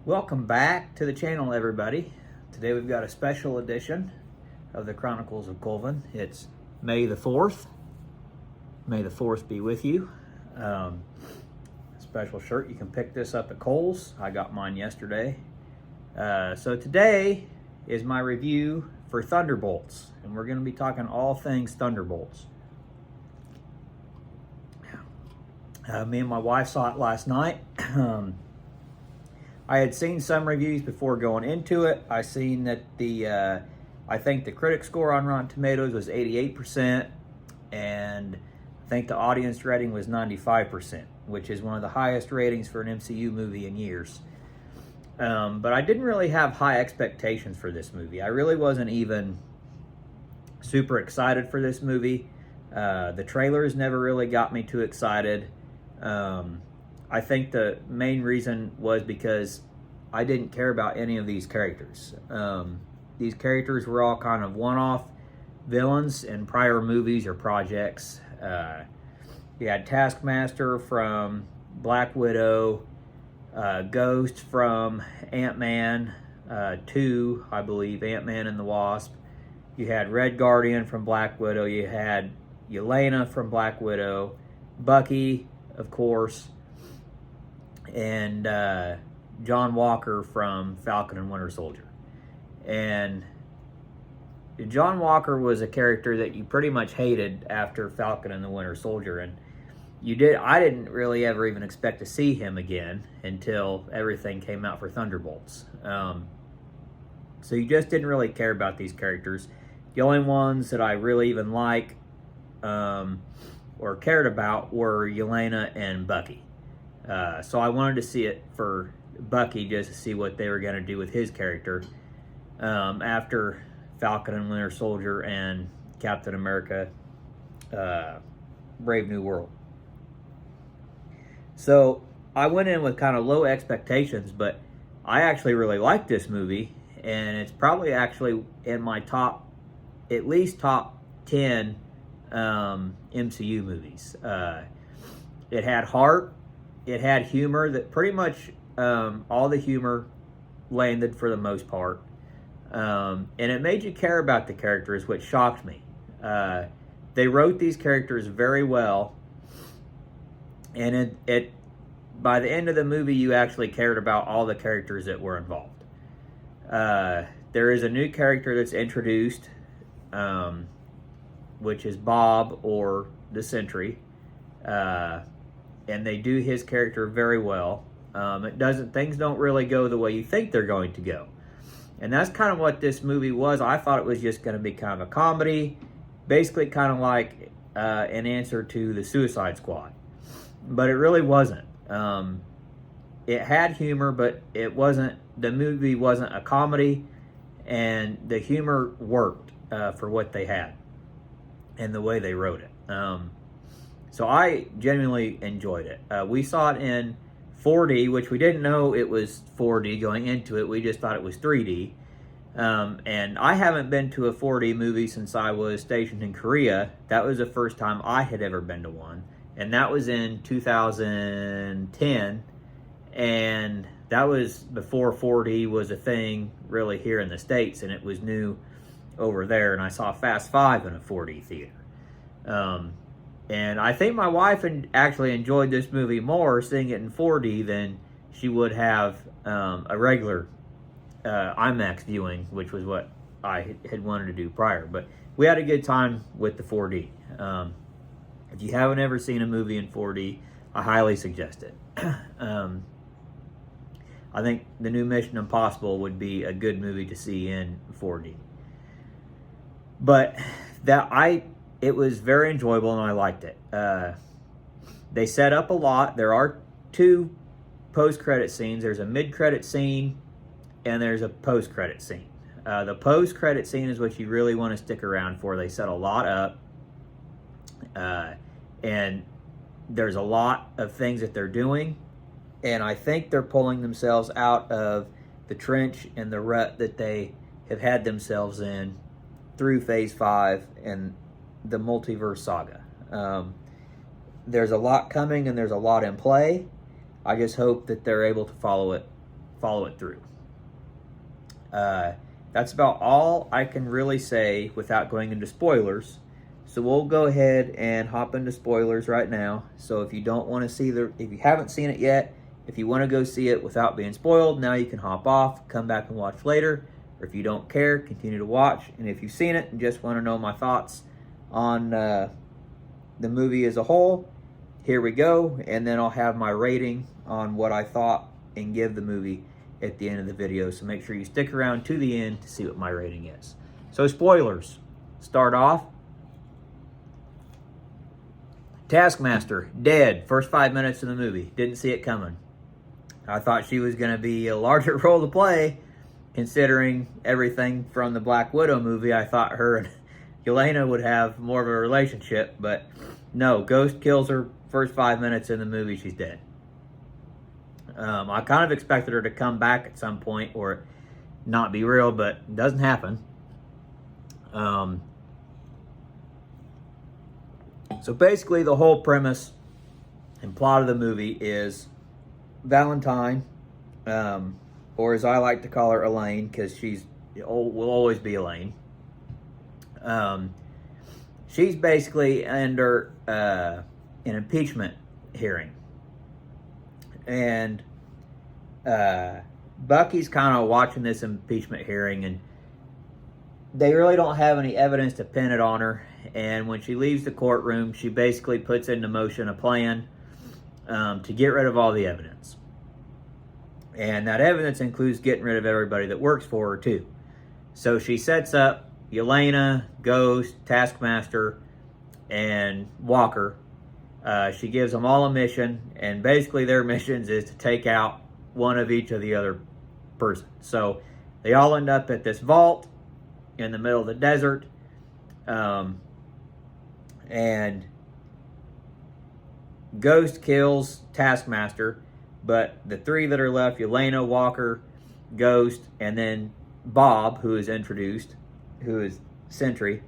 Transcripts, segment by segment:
Welcome back to the channel, everybody. Today we've got a special edition of the Chronicles of Colvin. It's May the 4th. May the 4th be with you. Special shirt. You can pick this up at Kohl's. I got mine yesterday. So today is my review for Thunderbolts, and we're going to be talking all things Thunderbolts. Me and my wife saw it last night. I had seen some reviews before going into it. I seen that I think the critic score on Rotten Tomatoes was 88%, and I think the audience rating was 95%, which is one of the highest ratings for an MCU movie in years. But I didn't really have high expectations for this movie. I really wasn't even super excited for this movie. The trailers never really got me too excited. I think the main reason was because I didn't care about any of these characters. These characters were all kind of one-off villains in prior movies or projects. You had Taskmaster from Black Widow, Ghost from Ant-Man 2, I believe, Ant-Man and the Wasp. You had Red Guardian from Black Widow. You had Yelena from Black Widow, Bucky, of course, and John Walker from Falcon and Winter Soldier. And John Walker was a character that you pretty much hated after Falcon and the Winter Soldier, and I didn't really ever even expect to see him again until everything came out for Thunderbolts. So you just didn't really care about these characters. The only ones that I really even like or cared about were Yelena and Bucky. So I wanted to see it for Bucky just to see what they were going to do with his character after Falcon and Winter Soldier and Captain America Brave New World. So I went in with kind of low expectations, but I actually really liked this movie, and it's probably actually in my at least top 10 MCU movies. It had heart, it had humor, that pretty much all the humor landed for the most part, and it made you care about the characters, which shocked me. They wrote these characters very well, and it by the end of the movie you actually cared about all the characters that were involved. There is a new character that's introduced, which is Bob, or the Sentry, and they do his character very well. Things don't really go the way you think they're going to go, and that's kind of what this movie was. I thought it was just going to be kind of a comedy, basically kind of like an answer to the Suicide Squad, but it really wasn't. It had humor, but the movie wasn't a comedy, and the humor worked for what they had and the way they wrote it. So I genuinely enjoyed it. We saw it in 4D, which we didn't know it was 4D going into it. We just thought it was 3D. And I haven't been to a 4D movie since I was stationed in Korea. That was the first time I had ever been to one. And that was in 2010. And that was before 4D was a thing really here in the States, and it was new over there. And I saw Fast 5 in a 4D theater. And I think my wife actually enjoyed this movie more seeing it in 4D than she would have a regular IMAX viewing, which was what I had wanted to do prior. But we had a good time with the 4D. If you haven't ever seen a movie in 4D, I highly suggest it. I think the new Mission Impossible would be a good movie to see in 4D. But it was very enjoyable, and I liked it. They set up a lot. There are two post-credit scenes. There's a mid-credit scene, and there's a post-credit scene. The post-credit scene is what you really want to stick around for. They set a lot up, and there's a lot of things that they're doing, and I think they're pulling themselves out of the trench and the rut that they have had themselves in through Phase 5 and the multiverse saga. There's a lot coming, and there's a lot in play. I just hope that they're able to follow it follow it through. That's about all I can really say without going into spoilers. So we'll go ahead and hop into spoilers right now. So if you don't want to see if you haven't seen it yet, if you want to go see it without being spoiled, now you can hop off, come back and watch later. Or if you don't care, continue to watch. And if you've seen it and just want to know my thoughts on the movie as a whole, here we go. And then I'll have my rating on what I thought and give the movie at the end of the video. So make sure you stick around to the end to see what my rating is. So spoilers. Start off. Taskmaster, dead. First 5 minutes of the movie. Didn't see it coming. I thought she was going to be a larger role to play, considering everything from the Black Widow movie. I thought her and Yelena would have more of a relationship, but no. Ghost kills her first 5 minutes in the movie. She's dead. I kind of expected her to come back at some point or not be real, but it doesn't happen. So basically the whole premise and plot of the movie is Valentine, or as I like to call her, Elaine, because will always be Elaine. She's basically under an impeachment hearing. And Bucky's kind of watching this impeachment hearing, and they really don't have any evidence to pin it on her. And when she leaves the courtroom, she basically puts into motion a plan to get rid of all the evidence. And that evidence includes getting rid of everybody that works for her, too. So she sets up Yelena, Ghost, Taskmaster, and Walker. She gives them all a mission, and basically their missions is to take out one of each of the other person. So they all end up at this vault in the middle of the desert, and Ghost kills Taskmaster, but the three that are left, Yelena, Walker, Ghost, and then Bob, who is introduced, who is Sentry,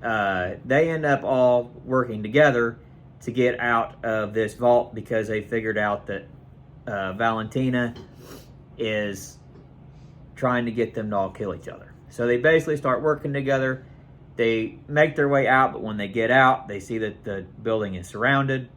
they end up all working together to get out of this vault because they figured out that Valentina is trying to get them to all kill each other. So they basically start working together. They make their way out, but when they get out, they see that the building is surrounded,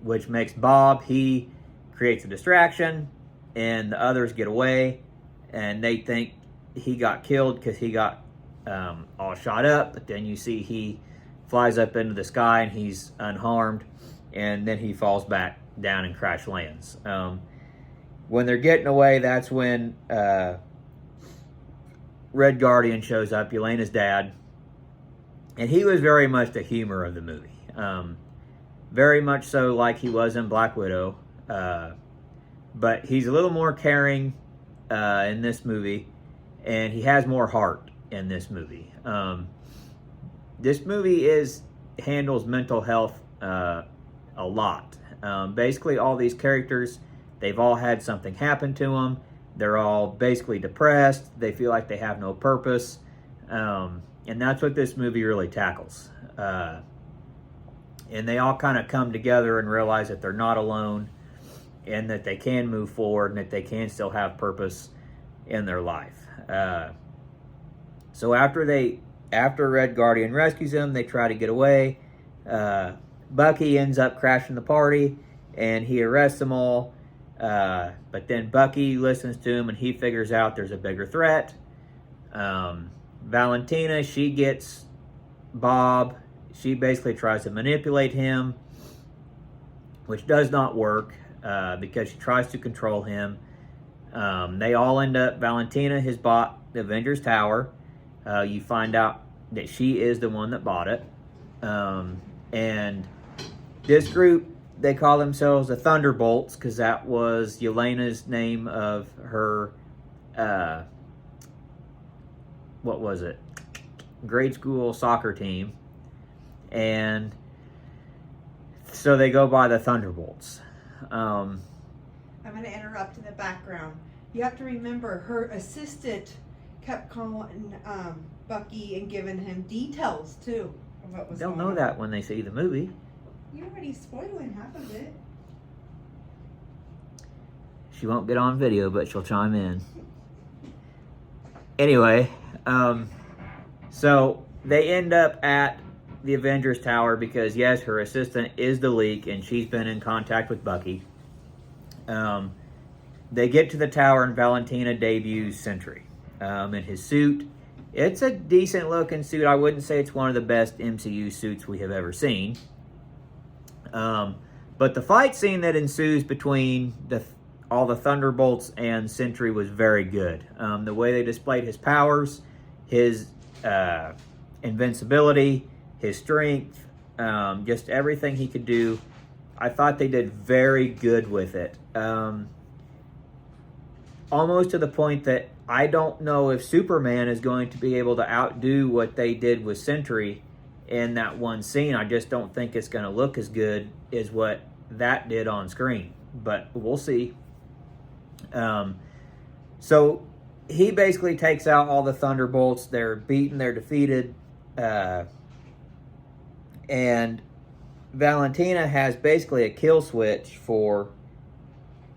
which makes Bob, he creates a distraction, and the others get away, and they think he got killed because he got all shot up, but then you see he flies up into the sky and he's unharmed, and then he falls back down and crash lands. When they're getting away, that's when Red Guardian shows up, Yelena's dad, and he was very much the humor of the movie. Very much so like he was in Black Widow, but he's a little more caring in this movie, and he has more heart in this movie. This movie handles mental health a lot. Basically, all these characters, they've all had something happen to them. They're all basically depressed. They feel like they have no purpose. And that's what this movie really tackles. And they all kind of come together and realize that they're not alone, and that they can move forward, and that they can still have purpose in their life. So after Red Guardian rescues them, they try to get away. Bucky ends up crashing the party, and he arrests them all. But then Bucky listens to him, and he figures out there's a bigger threat. Valentina, she gets Bob. She basically tries to manipulate him, which does not work because she tries to control him. They all end up, Valentina has bought the Avengers Tower. You find out that she is the one that bought it. And this group, they call themselves the Thunderbolts because that was Yelena's name of her, what was it? Grade school soccer team. And so they go by the Thunderbolts. I'm going to interrupt in the background. You have to remember her assistant kept calling Bucky and giving him details too of what was They'll going know on. that when they see the movie. You're already spoiling half of it. She won't get on video, but she'll chime in. Anyway, so they end up at the Avengers Tower because, yes, her assistant is the Leak, and she's been in contact with Bucky. They get to the tower, and Valentina debuts Sentry in his suit. It's a decent-looking suit. I wouldn't say it's one of the best MCU suits we have ever seen. But the fight scene that ensues between all the Thunderbolts and Sentry was very good. The way they displayed his powers, his invincibility, his strength, just everything he could do, I thought they did very good with it. Almost to the point that I don't know if Superman is going to be able to outdo what they did with Sentry in that one scene. I just don't think it's going to look as good as what that did on screen. But we'll see. So he basically takes out all the Thunderbolts. They're beaten, they're defeated. And Valentina has basically a kill switch for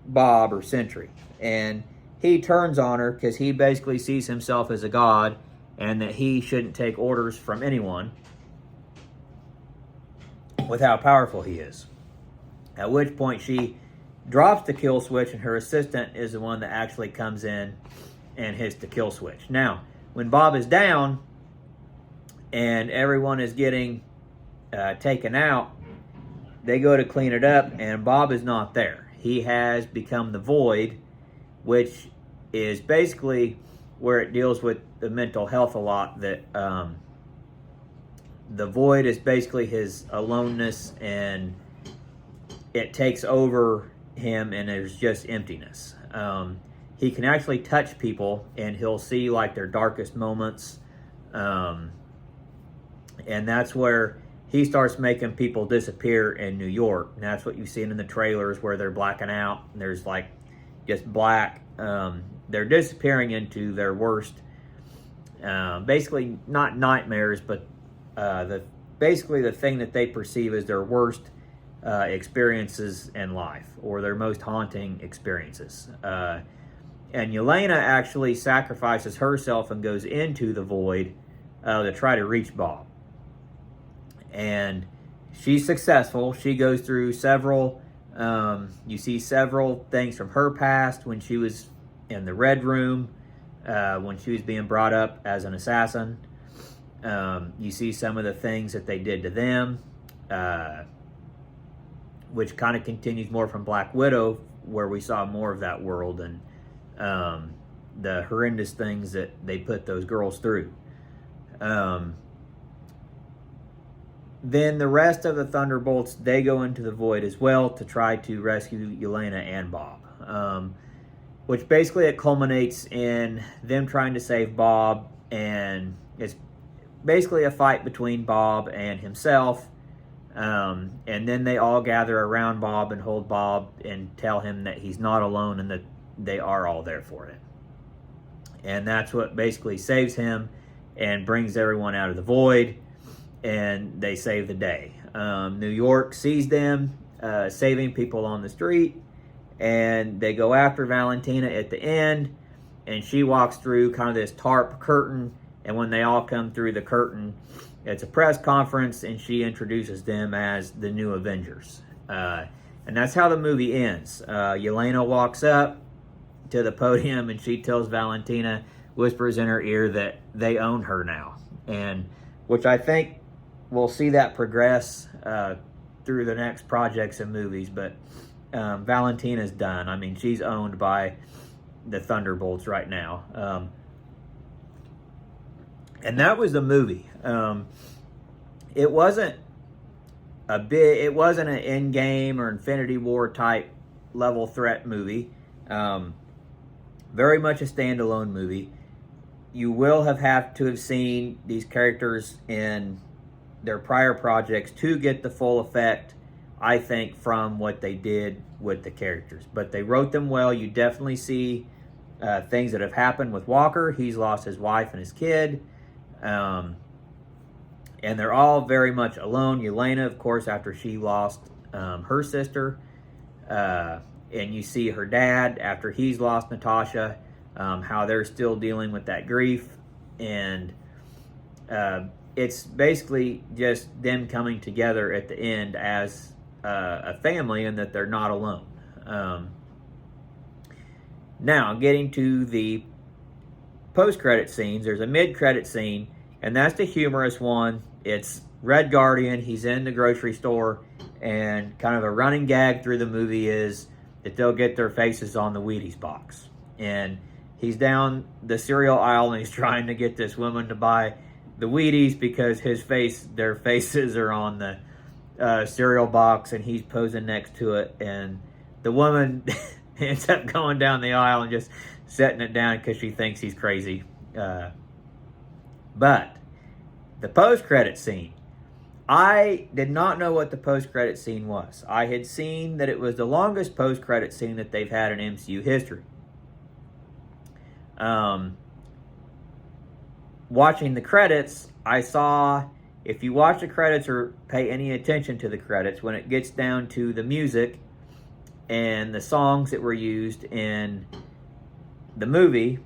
Bob or Sentry. And he turns on her because he basically sees himself as a god and that he shouldn't take orders from anyone with how powerful he is. At which point she drops the kill switch, and her assistant is the one that actually comes in and hits the kill switch. Now, when Bob is down and everyone is getting taken out, they go to clean it up, and Bob is not there. He has become the Void, which is basically where it deals with the mental health a lot, that the Void is basically his aloneness, and it takes over him, and there's just emptiness. He can actually touch people, and he'll see like their darkest moments, and that's where he starts making people disappear in New York. And that's what you've seen in the trailers where they're blacking out, and there's like just black. They're disappearing into their worst, basically not nightmares, but basically the thing that they perceive as their worst experiences in life, or their most haunting experiences. And Yelena actually sacrifices herself and goes into the Void to try to reach Bob. And she's successful. She goes through several, you see several things from her past when she was in the Red Room, when she was being brought up as an assassin. You see some of the things that they did to them, which kind of continues more from Black Widow, where we saw more of that world and the horrendous things that they put those girls through. Then the rest of the Thunderbolts, they go into the Void as well to try to rescue Yelena and Bob. Which basically it culminates in them trying to save Bob, and it's basically a fight between Bob and himself. And then they all gather around Bob and hold Bob and tell him that he's not alone and that they are all there for him. And that's what basically saves him and brings everyone out of the Void, and they save the day. New York sees them saving people on the street, and they go after Valentina at the end, and she walks through kind of this tarp curtain, and when they all come through the curtain, it's a press conference, and she introduces them as the new Avengers. And that's how the movie ends. Yelena walks up to the podium, and she tells Valentina, whispers in her ear that they own her now. And which I think we'll see that progress through the next projects and movies, but Valentina's done. I mean, she's owned by the Thunderbolts right now. And that was the movie. It wasn't an Endgame or Infinity War type level threat movie. Very much a standalone movie. You will have to have seen these characters in their prior projects to get the full effect, I think, from what they did with the characters. But they wrote them well. You definitely see things that have happened with Walker. He's lost his wife and his kid. And they're all very much alone. Yelena, of course, after she lost her sister. and you see her dad after he's lost Natasha, how they're still dealing with that grief, and it's basically just them coming together at the end as a family, and that they're not alone. Now, getting to the post-credit scenes, there's a mid-credit scene, and that's the humorous one. It's Red Guardian. He's in the grocery store, and kind of a running gag through the movie is that they'll get their faces on the Wheaties box. And he's down the cereal aisle, and he's trying to get this woman to buy the Wheaties because their faces are on the cereal box, and he's posing next to it. And the woman ends up going down the aisle and just setting it down because she thinks he's crazy. But the post-credit scene, I did not know what the post-credit scene was. I had seen that it was the longest post-credit scene that they've had in MCU history. Watching the credits, I saw, if you watch the credits or pay any attention to the credits, when it gets down to the music and the songs that were used in the movie,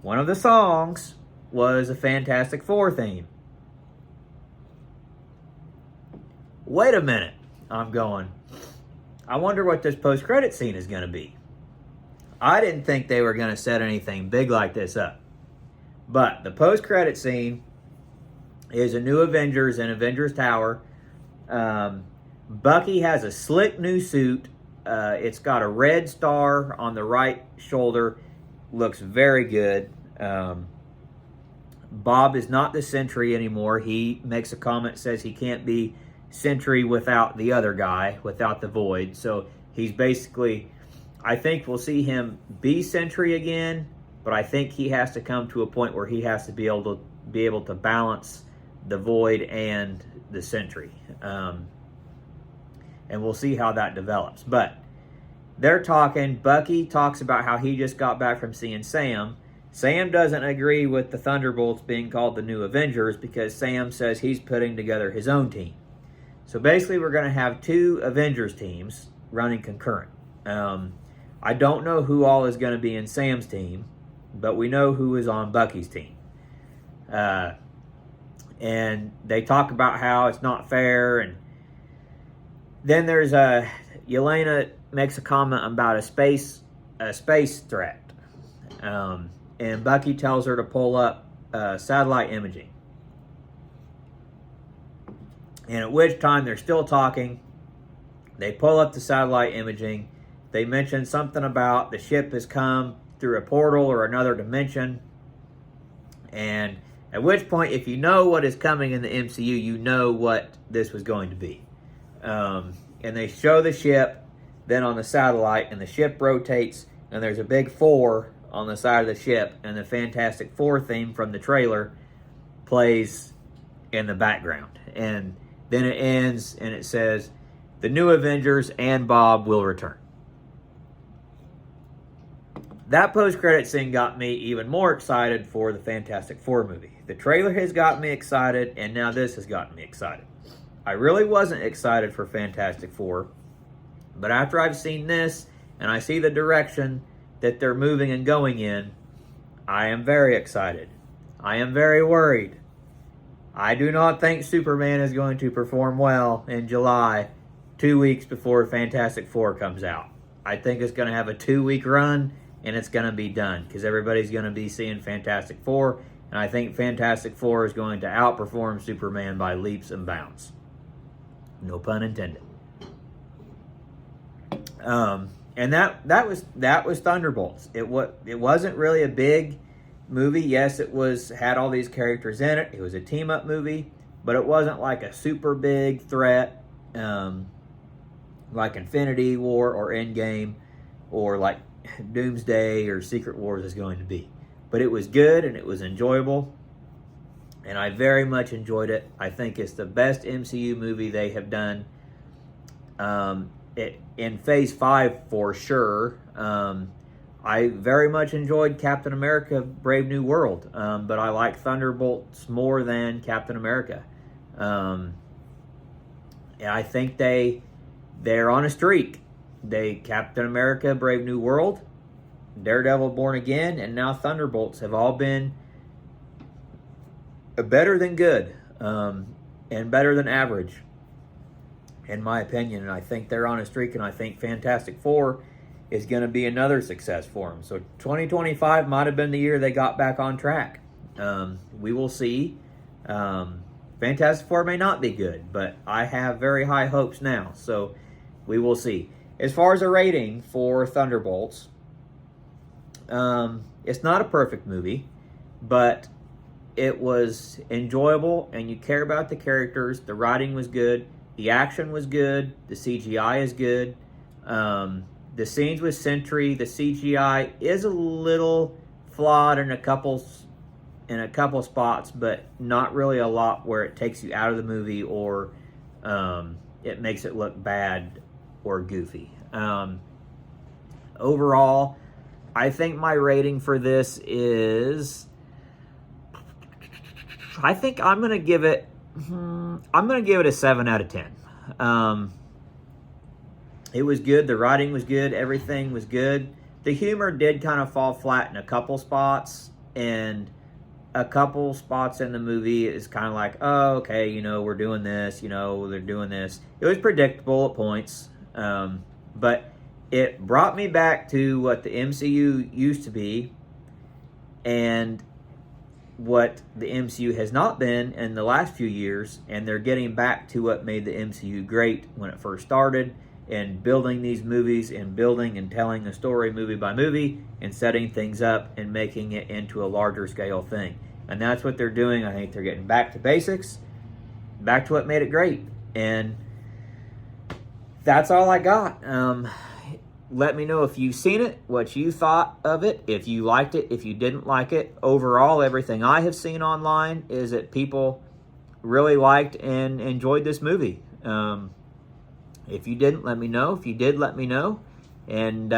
one of the songs was a Fantastic Four theme. Wait a minute, I'm going, I wonder what this post-credit scene is going to be. I didn't think they were going to set anything big like this up. But the post-credit scene is a new Avengers in Avengers Tower. Bucky has a slick new suit. It's got a red star on the right shoulder. Looks very good. Bob is not the Sentry anymore. He makes a comment, says he can't be Sentry without the other guy, without the Void. So he's basically, I think we'll see him be Sentry again, but I think he has to come to a point where he has to be able to balance the Void and the Sentry. And we'll see how that develops. But they're talking. Bucky talks about how he just got back from seeing Sam. Sam doesn't agree with the Thunderbolts being called the New Avengers because Sam says he's putting together his own team. So basically we're going to have two Avengers teams running concurrent. I don't know who all is going to be in Sam's team, but we know who is on Bucky's team. And they talk about how it's not fair. And then there's Yelena makes a comment about a space threat. And Bucky tells her to pull up satellite imaging. And at which time they're still talking. They pull up the satellite imaging. They mention something about the ship has come through a portal or another dimension. And at which point, if you know what is coming in the MCU, you know what this was going to be. And they show the ship, then on the satellite, and the ship rotates, and there's a big 4 on the side of the ship, and the Fantastic Four theme from the trailer plays in the background. And then it ends, and it says, the New Avengers and Bob will return. That post-credit scene got me even more excited for the Fantastic Four movie. The trailer has got me excited, and now this has gotten me excited. I really wasn't excited for Fantastic Four, but after I've seen this, and I see the direction that they're moving and going in, I am very excited. I am very worried. I do not think Superman is going to perform well in July, 2 weeks before Fantastic Four comes out. I think it's going to have a 2-week run, and it's going to be done, because everybody's going to be seeing Fantastic Four, and I think Fantastic Four is going to outperform Superman by leaps and bounds. No pun intended. And that was Thunderbolts. It wasn't really a big movie. Yes, had all these characters in it. It was a team-up movie, but it wasn't like a super big threat, like Infinity War or Endgame, or like Doomsday or Secret Wars is going to be. But it was good, and it was enjoyable, and I very much enjoyed it. I think it's the best MCU movie they have done. In Phase 5 for sure. I very much enjoyed Captain America Brave New World, but I like Thunderbolts more than Captain America. And I think they're on a streak. Captain America, Brave New World, Daredevil, Born Again, and now Thunderbolts have all been better than good, and better than average, in my opinion. And I think they're on a streak, and I think Fantastic Four is going to be another success for them. So 2025 might have been the year they got back on track. We will see. Fantastic Four may not be good, but I have very high hopes now. So we will see. As far as a rating for Thunderbolts, it's not a perfect movie, but it was enjoyable, and you care about the characters. The writing was good. The action was good. The CGI is good. The scenes with Sentry, the CGI is a little flawed in a couple spots, but not really a lot where it takes you out of the movie or it makes it look bad or goofy. Overall, I think my rating for this is, I think I'm gonna give it a 7 out of 10. It was good. The writing was good. Everything was good. The humor did kind of fall flat in a couple spots, and a couple spots in the movie is kind of like, oh, okay, you know, we're doing this, you know, they're doing this. It was predictable at points, but it brought me back to what the MCU used to be and what the MCU has not been in the last few years, and they're getting back to what made the MCU great when it first started, and building these movies and building and telling a story movie by movie and setting things up and making it into a larger scale thing. And that's what they're doing. I think they're getting back to basics, back to what made it great. And that's all I got. Let me know if you've seen it, what you thought of it, if you liked it, if you didn't like it. Overall, everything I have seen online is that people really liked and enjoyed this movie. If you didn't, let me know. If you did, let me know. And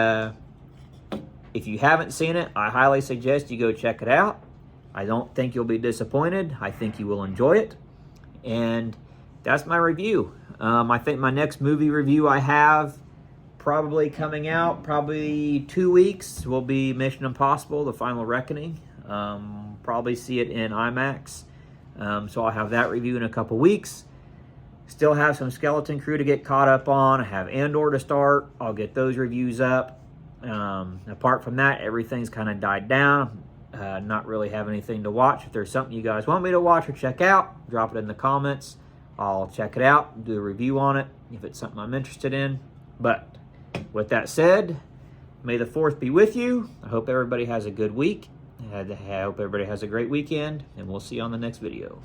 if you haven't seen it, I highly suggest you go check it out. I don't think you'll be disappointed. I think you will enjoy it. And that's my review. I think my next movie review I have probably coming out, probably 2 weeks, will be Mission Impossible, The Final Reckoning. Probably see it in IMAX. So I'll have that review in a couple weeks. Still have some Skeleton Crew to get caught up on. I have Andor to start. I'll get those reviews up. Apart from that, everything's kind of died down. Not really have anything to watch. If there's something you guys want me to watch or check out, drop it in the comments. I'll check it out, do a review on it if it's something I'm interested in. But with that said, may the 4th be with you. I hope everybody has a good week. I hope everybody has a great weekend, and we'll see you on the next video.